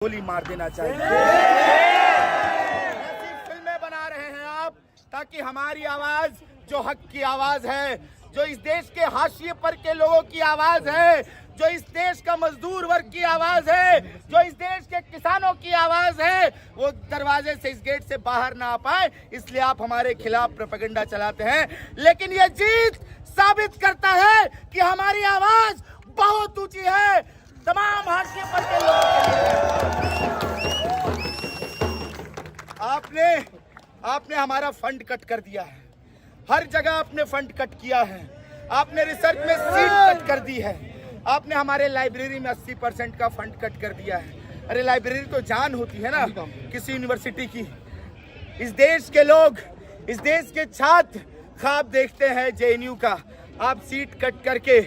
गोली मार देना चाहिए। ऐसी फिल्में बना रहे हैं आप ताकि हमारी आवाज जो हक की आवाज है, जो इस देश के हाशिए पर के लोगों की आवाज है, जो इस देश का मजदूर वर्ग की आवाज है, जो इस देश के किसानों की आवाज है, वो दरवाजे से इस गेट से बाहर ना आ पाए, इसलिए आप हमारे खिलाफ प्रोपेगेंडा चलाते हैं। लेकिन ये जीत साबित करता है कि हमारी आवाज बहुत ऊंची है तमाम हाशिए पर के लोगों के लिए। आपने हमारा फंड कट कर दिया है, हर जगह आपने फंड कट किया है, आपने रिसर्च में सीट कट कर दी है, आपने हमारे लाइब्रेरी में 80% का फंड कट कर दिया है। अरे लाइब्रेरी तो जान होती है ना किसी यूनिवर्सिटी की। इस देश के लोग, इस देश के छात्र ख्वाब देखते हैं जेएनयू का, आप सीट कट करके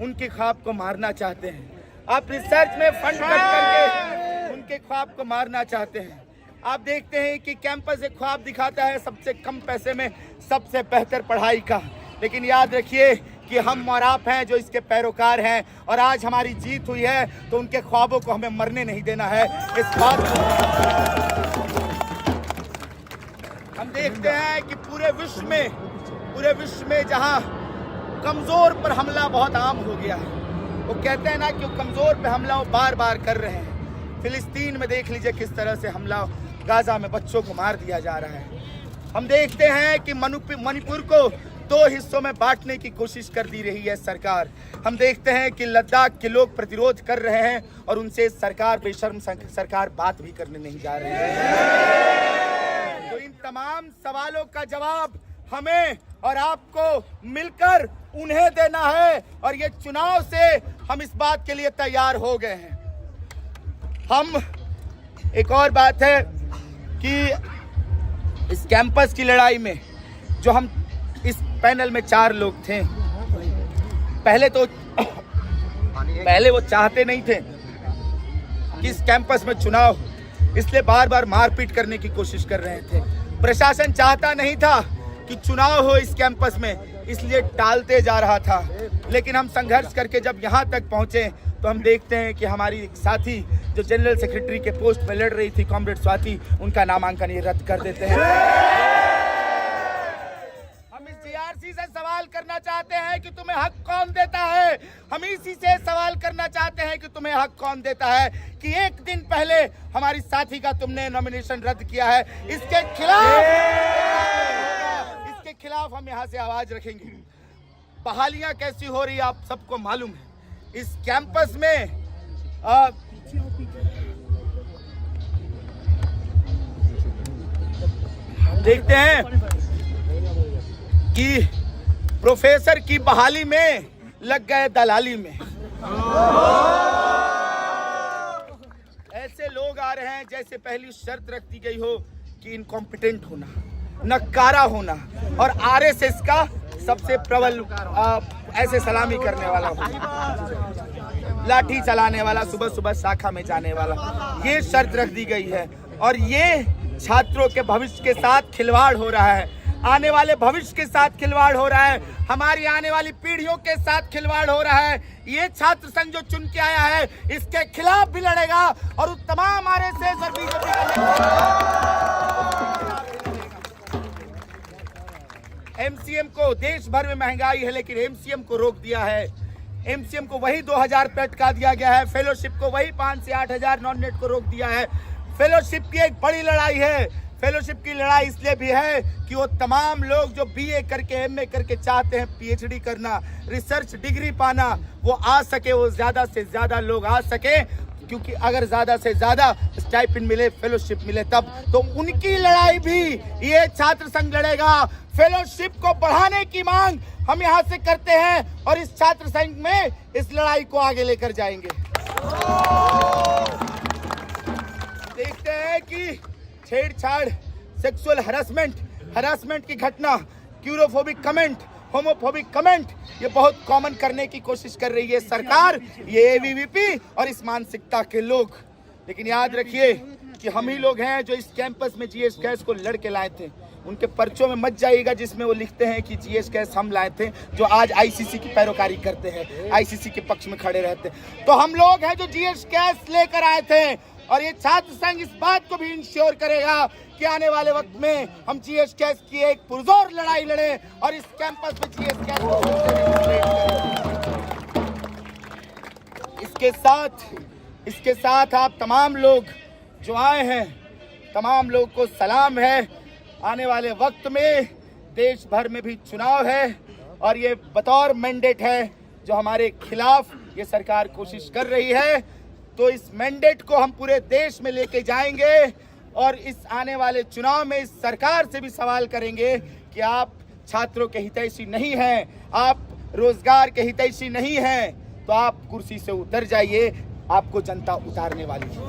उनके ख्वाब को मारना चाहते हैं। आप रिसर्च में फंड कट करके उनके ख्वाब को मारना चाहते हैं। आप देखते हैं कि कैंपस एक ख्वाब दिखाता है सबसे कम पैसे में सबसे बेहतर पढ़ाई का, लेकिन याद रखिए कि हम और आप हैं जो इसके पैरोकार हैं, और आज हमारी जीत हुई है तो उनके ख्वाबों को हमें मरने नहीं देना है। इस बात हम देखते हैं कि पूरे विश्व में जहां कमजोर पर हमला बहुत आम हो गया है, वो कहते हैं ना कि वो कमजोर पे हमला वो बार बार कर रहे हैं। फिलिस्तीन में देख लीजिए किस तरह से हमला, गाजा में बच्चों को मार दिया जा रहा है। हम देखते हैं कि मणिपुर को 2 हिस्सों में बांटने की कोशिश कर दी रही है सरकार। हम देखते हैं कि लद्दाख के लोग प्रतिरोध कर रहे हैं और उनसे सरकार, बेशर्म सरकार, बात भी करने नहीं जा रही है। तो इन तमाम सवालों का जवाब हमें और आपको मिलकर उन्हें देना है, और ये चुनाव से हम इस बात के लिए तैयार हो गए हैं। एक और बात है कि इस कैंपस की लड़ाई में जो हम इस पैनल में 4 लोग थे, पहले वो चाहते नहीं थे कि इस कैंपस में चुनाव, इसलिए बार बार मारपीट करने की कोशिश कर रहे थे। प्रशासन चाहता नहीं था कि चुनाव हो इस कैंपस में, इसलिए टालते जा रहा था। लेकिन हम संघर्ष करके जब यहाँ तक पहुंचे तो हम देखते हैं कि हमारी एक साथी जो जनरल सेक्रेटरी के पोस्ट में लड़ रही थी, कॉमरेड स्वाति, उनका नामांकन ये रद्द कर देते हैं। हम इस जीआरसी से सवाल करना चाहते हैं कि तुम्हें हक कौन देता है। हम इसी से सवाल करना चाहते हैं कि तुम्हें हक कौन देता है कि एक दिन पहले हमारी साथी का तुमने नॉमिनेशन रद्द किया है। इसके खिलाफ हम यहाँ से आवाज रखेंगे। बहालियां कैसी हो रही है आप सबको मालूम है। इस कैंपस में देखते हैं कि प्रोफेसर की बहाली में लग गए दलाली में। ऐसे लोग आ रहे हैं जैसे पहली शर्त रख दी गई हो कि इनकॉम्पिटेंट होना, नकारा होना, और आरएसएस का सबसे प्रबल ऐसे सलामी करने वाला हो, लाठी चलाने वाला, सुबह सुबह शाखा में जाने वाला, ये शर्त रख दी गई है। और ये छात्रों के भविष्य के साथ खिलवाड़ हो रहा है, आने वाले भविष्य के साथ खिलवाड़ हो रहा है, हमारी आने वाली पीढ़ियों के साथ खिलवाड़ हो रहा है। ये छात्र संघ जो चुन के आया है इसके खिलाफ भी लड़ेगा, और तमाम आरएसएस और बीजेपी एमसीएम को, देश भर में महंगाई है लेकिन एमसीएम को रोक दिया है। एमसीएम को वही 2000 पे अटका दिया गया है, फेलोशिप को वही 5 से 8000 नॉन नेट को रोक दिया है। फेलोशिप की एक बड़ी लड़ाई है। फेलोशिप की लड़ाई इसलिए भी है कि वो तमाम लोग जो बीए करके, एमए करके चाहते हैं पीएचडी करना, रिसर्च डिग्री पाना, वो आ सके, वो ज्यादा से ज्यादा लोग आ सके, क्योंकि अगर ज्यादा से ज्यादा स्टाइपेंड मिले, फेलोशिप मिले तब, तो उनकी लड़ाई भी ये छात्र संघ लड़ेगा। फेलोशिप को बढ़ाने की मांग हम यहाँ से करते हैं और इस छात्र संघ में इस लड़ाई को आगे लेकर जाएंगे। देखते हैं कि छेड़छाड़, सेक्सुअल हरासमेंट की घटना, क्यूरोफोबिक कमेंट, होमोफोबिक कमेंट, ये बहुत कॉमन करने की कोशिश कर रही है सरकार, ये एबीवीपी और इस मानसिकता के लोग। लेकिन याद रखिए कि हम ही लोग हैं जो इस कैंपस में जीएस गैस को लड़के लाए थे। उनके पर्चों में मत जाइएगा जिसमें वो लिखते हैं कि जीएस गैस हम लाए थे, जो आज आईसीसी की पैरोकारी करते हैं, आईसीसी के पक्ष में खड़े रहते हैं। तो हम लोग हैं जो जीएस गैस लेकर आए थे, और ये छात्र संघ इस बात को भी इंश्योर करेगा कि आने वाले वक्त में हम जीएस कैस की एक पुरजोर लड़ाई लड़े और इस कैंपस में जीएस कैस को इसके साथ आप तमाम लोग जो आए हैं, तमाम लोग को सलाम है। आने वाले वक्त में देश भर में भी चुनाव है और ये बतौर मैंडेट है जो हमारे खिलाफ ये सरकार कोशिश कर रही है। तो इस मैंडेट को हम पूरे देश में लेके जाएंगे और इस आने वाले चुनाव में इस सरकार से भी सवाल करेंगे कि आप छात्रों के हितैषी नहीं हैं, आप रोजगार के हितैषी नहीं हैं, तो आप कुर्सी से उतर जाइए, आपको जनता उतारने वाली है।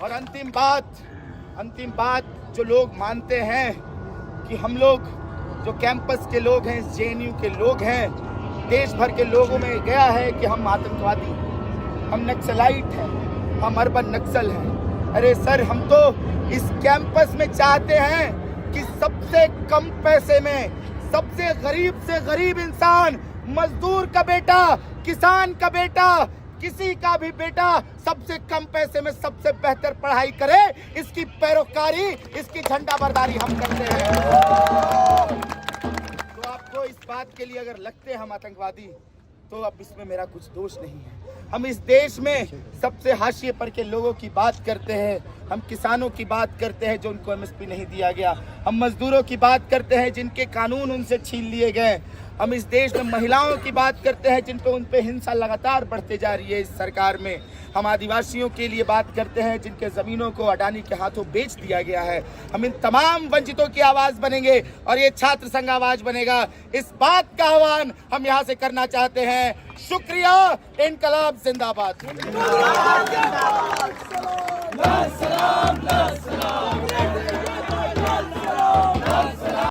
और अंतिम बात जो लोग मानते हैं कि हम लोग जो कैंपस के लोग हैं, जेएनयू के लोग हैं, देश भर के लोगों में गया है कि हम आतंकवादी, हम नक्सलाइट हैं, हम अर्बन नक्सल हैं। अरे सर, हम तो इस कैंपस में चाहते हैं कि सबसे कम पैसे में सबसे गरीब से गरीब इंसान, मजदूर का बेटा, किसान का बेटा, किसी का भी बेटा सबसे कम पैसे में सबसे बेहतर पढ़ाई करे, इसकी पैरोकारी, इसकी झंडा बरदारी हम करते हैं। तो आपको इस बात के लिए अगर लगते हैं हम आतंकवादी, तो अब इसमें मेरा कुछ दोष नहीं है। हम इस देश में सबसे हाशिए पर के लोगों की बात करते हैं, हम किसानों की बात करते हैं जो उनको एमएसपी नहीं दिया गया, हम मजदूरों की बात करते हैं जिनके कानून उनसे छीन लिए गए, हम इस देश में महिलाओं की बात करते हैं जिन पे उन पे हिंसा लगातार बढ़ते जा रही है इस सरकार में, हम आदिवासियों के लिए बात करते हैं जिनके ज़मीनों को अडानी के हाथों बेच दिया गया है। हम इन तमाम वंचितों की आवाज़ बनेंगे और ये छात्र संघ आवाज़ बनेगा। इस बात का आह्वान हम यहाँ से करना चाहते हैं। शुक्रिया। इनकलाब जिंदाबाद।